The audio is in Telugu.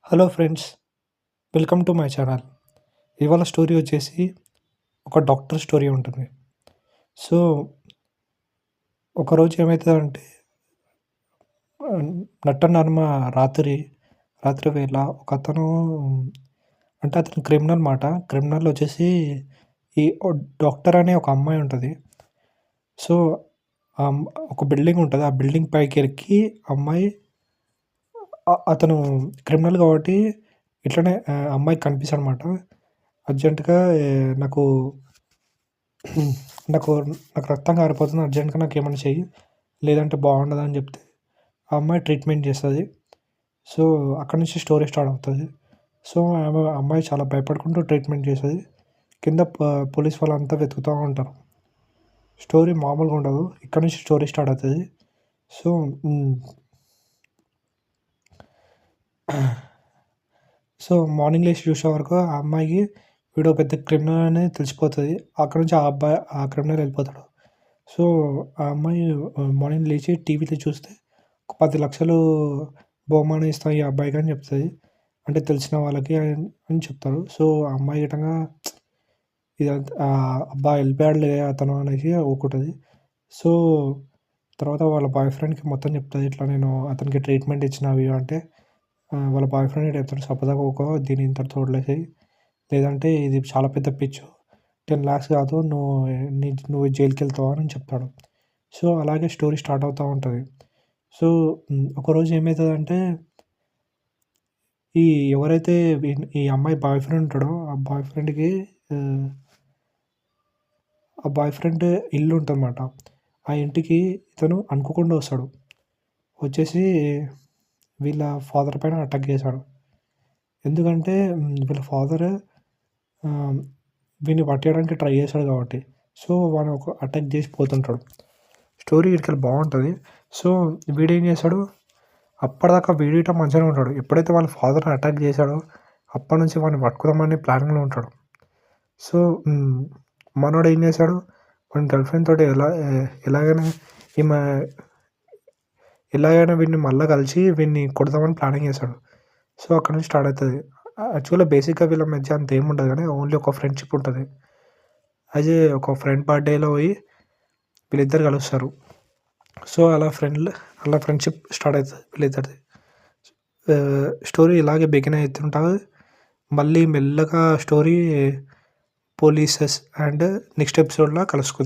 Hello friends, welcome to my channel. ఇవాళ స్టోరీ వచ్చేసి ఒక డాక్టర్ స్టోరీ ఉంటుంది. సో, ఒకరోజు ఏమైతదంటే నట్టనడుమ రాత్రి రాత్రి వేళ ఒకతను అంటే అతను క్రిమినల్ మాట. క్రిమినల్ వచ్చేసి డాక్టర్ అనే ఒక అమ్మాయి ఉంటది. సో, ఒక బిల్డింగ్ ఉంటది. ఆ బిల్డింగ్ పైకెక్కి అమ్మాయి అతను క్రిమినల్ కాబట్టి ఇట్లనే అమ్మాయికి కనిపిస్తాడనమాట. అర్జెంట్‌గా నాకు నాకు నాకు రక్తం కారిపోతుంది. అర్జెంట్‌గా నాకేమన్నా చెయ్యి. లేదంటే బాగుండదని చెప్తే, ఆ అమ్మాయి ట్రీట్మెంట్ చేస్తది. సో, అక్కడి నుంచి స్టోరీ స్టార్ట్ అవుతది. సో, అమ్మాయి చాలా భయపడుకుంటూ ట్రీట్మెంట్ చేస్తది. కింద పోలీస్ వాళ్ళంతా వెతుకుతా ఉంటారు. స్టోరీ మామూలుగా ఉండదు. ఇక్కడి నుంచి స్టోరీ స్టార్ట్ అవుతది. సో, మార్నింగ్ లేచి చూసే వరకు ఆ అమ్మాయికి వీడో పెద్ద క్రిమినల్ అని తెలిసిపోతది. అక్కడి నుంచి ఆ క్రిమినల్ వెళ్ళిపోతాడు. సో, ఆ అమ్మాయి మార్నింగ్ లేచి టీవీలో చూస్తే ఒక 10,00,000 బహుమానం ఇస్తా ఈ అబ్బాయికి అని చెప్తది. అంటే తెలిసిన వాళ్ళకి అని చెప్తారు. సో, ఆ అమ్మాయి గిట్టంగా అబ్బా! వెళ్ళిపోయాడులే అతను అనేసి ఊకుంటది. సో, తర్వాత వాళ్ళ బాయ్ ఫ్రెండ్‌కి మొత్తం చెప్తది. ఇట్లా నేను అతనికి ట్రీట్మెంట్ ఇచ్చిన అవి అంటే వాళ్ళ బాయ్ ఫ్రెండ్ చెప్తాడు, "సప్పదాకా ఊకో, దీన్ని ఇంతటితో వదిలేసేయి. లేదంటే ఇది చాలా పెద్ద పిచ్చు. 10,00,000 కాదు నువ్వు జైలుకెళ్తావు" అని చెప్తాడు. సో, అలాగే స్టోరీ స్టార్ట్ అవుతా ఉంటది. సో, ఒకరోజు ఏమైతదంటే ఈ ఎవరైతే ఈ అమ్మాయి బాయ్ ఫ్రెండ్ ఉంటాడో, ఆహ్, ఆ బాయ్ ఫ్రెండ్ ఇల్లు ఉంటదన్నమాట. ఆ ఇంటికి ఇతను అనుకోకుండా వస్తాడు. వచ్చేసి వీళ్ళ ఫాదర్ పైన అటాక్ చేశాడు. ఎందుకంటే వీళ్ళ ఫాదర్ ఆహ్, వీడిని పట్టేయడానికి ట్రై చేశాడు కాబట్టి. సో, వాడు ఒక అటాక్ చేసి పోతుంటాడు. స్టోరీ ఈడికెళ్ళి బావుంటది. సో, వీడేం చేస్తాడు, అప్పటిదాకా వీడు గిట్ట మంచిగానే ఉంటాడు. ఎప్పుడైతే వాళ్ళ ఫాదర్‌ని అటాక్ చేశాడో, అప్పటినుంచి వాడిని పట్టుకుందామని ప్లానింగ్‌లో ఉంటాడు. సో, మనోడు ఏం చేశాడు, వాని గర్ల్ ఫ్రెండ్ తోటి ఎలాగైనా ఈమె ఎలాగైనా వీడిని మళ్ళా కలిసి వీడిని కొడదామని ప్లానింగ్ చేశాడు. సో, అక్కడి నుంచి స్టార్ట్ అయితది. యాక్చువల్‌గా బేసిక్‌గా వీళ్ళ మధ్య అంత ఏముండదు గానీ, ఓన్లీ ఒక ఫ్రెండ్‌షిప్ ఉంటది. అయితే ఒక ఫ్రెండ్ బర్త్‌డేలో పోయి వీళ్ళిద్దరు కలుస్తారు. సో, అలా ఫ్రెండ్‌షిప్ స్టార్ట్ అయితది వీళ్ళిద్దరిది. స్టోరీ ఇలాగే బిగిన్ అయితుంటది. మళ్ళీ మెల్లగా స్టోరీ పోలీసెస్ అండ్ నెక్స్ట్ ఎపిసోడ్‌లో కలుసుకుందాం.